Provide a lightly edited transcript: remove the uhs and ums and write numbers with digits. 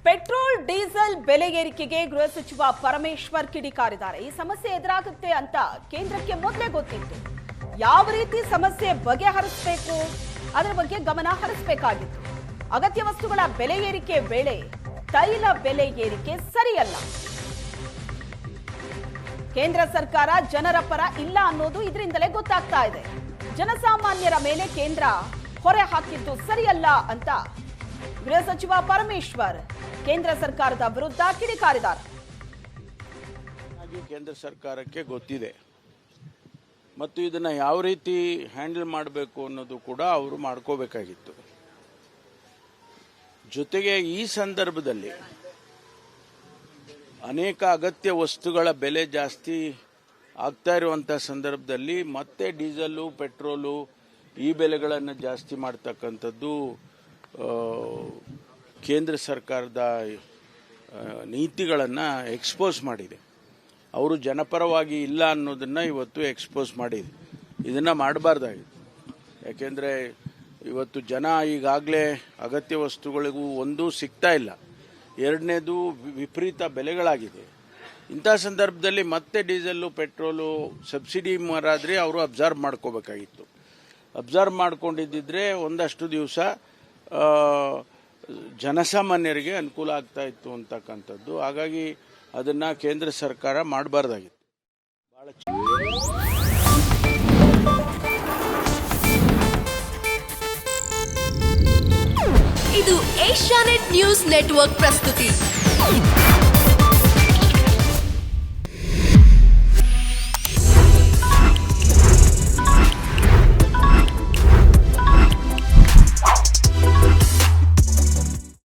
Petrol diesel ಬೆಲೆ ಏರಿಕೆಗೆ ಗೃಹ ಸಚಿವ ಪರಮೇಶ್ವರ್ ಕಿಡಿಕಾರಿದ್ದಾರೆ. ಈ ಸಮಸ್ಯೆ ಎದುರಾಗುತ್ತೆ ಅಂತ ಕೇಂದ್ರಕ್ಕೆ ಮೊದಲೇ ಗೊತ್ತಿತ್ತು. ಯಾವ ರೀತಿ ಸಮಸ್ಯೆ ಬಗೆಹರಿಸಬೇಕು ಅದರ ಬಗ್ಗೆ ಗಮನ ಹರಿಸಬೇಕಾಗಿತ್ತು. ಅಗತ್ಯ ವಸ್ತುಗಳ ಬೆಲೆ ಏರಿಕೆ ವೇಳೆ ತೈಲ ಬೆಲೆ ಏರಿಕೆ ಸರಿಯಲ್ಲ. ಕೇಂದ್ರ ಸರ್ಕಾರ ಜನರ ಪರ ಇಲ್ಲ ಅನ್ನೋದು ಇದರಿಂದಲೇ ಗೊತ್ತಾಗ್ತಾ ಇದೆ. ಜನಸಾಮಾನ್ಯರ ಮೇಲೆ ಕೇಂದ್ರ ಹೊರೆ ಹಾಕಿದ್ದು ಸರಿಯಲ್ಲ ಅಂತ ಗೃಹ ಸಚಿವ ಪರಮೇಶ್ವರ್ ಕೇಂದ್ರ ಸರ್ಕಾರದ ವಿರುದ್ಧ ಕಿಡಿಕಾರಿದ್ದಾರೆ. ಕೇಂದ್ರ ಸರ್ಕಾರಕ್ಕೆ ಗೊತ್ತಿದೆ ಮತ್ತು ಇದನ್ನ ಯಾವ ರೀತಿ ಹ್ಯಾಂಡಲ್ ಮಾಡಬೇಕು ಅನ್ನೋದು ಕೂಡ ಅವರು ಮಾಡ್ಕೋಬೇಕಾಗಿತ್ತು. ಜೊತೆಗೆ ಈ ಸಂದರ್ಭದಲ್ಲಿ ಅನೇಕ ಅಗತ್ಯ ವಸ್ತುಗಳ ಬೆಲೆ ಜಾಸ್ತಿ ಆಗ್ತಾ ಇರುವಂಥ ಸಂದರ್ಭದಲ್ಲಿ ಮತ್ತೆ ಡೀಸೆಲ್ಲು ಪೆಟ್ರೋಲು ಈ ಬೆಲೆಗಳನ್ನು ಜಾಸ್ತಿ ಮಾಡ್ತಕ್ಕಂಥದ್ದು ಕೇಂದ್ರ ಸರ್ಕಾರದ ನೀತಿಗಳನ್ನು ಎಕ್ಸ್ಪೋಸ್ ಮಾಡಿದೆ. ಅವರು ಜನಪರವಾಗಿ ಇಲ್ಲ ಅನ್ನೋದನ್ನು ಇವತ್ತು ಎಕ್ಸ್ಪೋಸ್ ಮಾಡಿದೆ. ಇದನ್ನು ಮಾಡಬಾರ್ದಾಗಿತ್ತು. ಯಾಕೆಂದರೆ ಇವತ್ತು ಜನ ಈಗಾಗಲೇ ಅಗತ್ಯ ವಸ್ತುಗಳಿಗೂ ಒಂದೂ ಸಿಗ್ತಾ ಇಲ್ಲ, ಎರಡನೇದು ವಿಪರೀತ ಬೆಲೆಗಳಾಗಿದೆ. ಇಂಥ ಸಂದರ್ಭದಲ್ಲಿ ಮತ್ತೆ ಡೀಸೆಲ್ಲು ಪೆಟ್ರೋಲು ಸಬ್ಸಿಡಿ ಮಾರಾದರೆ ಅವರು ಅಬ್ಸರ್ವ್ ಮಾಡ್ಕೋಬೇಕಾಗಿತ್ತು. ಅಬ್ಸರ್ವ್ ಮಾಡ್ಕೊಂಡಿದ್ದಿದ್ರೆ ಒಂದಷ್ಟು ದಿವಸ ಜನಸಾಮಾನ್ಯರಿಗೆ ಅನುಕೂಲ ಆಗ್ತಾ ಇತ್ತು ಅಂತಕ್ಕಂಥದ್ದು. ಹಾಗಾಗಿ ಅದನ್ನು ಕೇಂದ್ರ ಸರ್ಕಾರ ಮಾಡಬಾರ್ದಾಗಿತ್ತು. ಇದು ಏಷ್ಯಾನೆಟ್ ನ್ಯೂಸ್ ನೆಟ್ವರ್ಕ್ ಪ್ರಸ್ತುತಿ.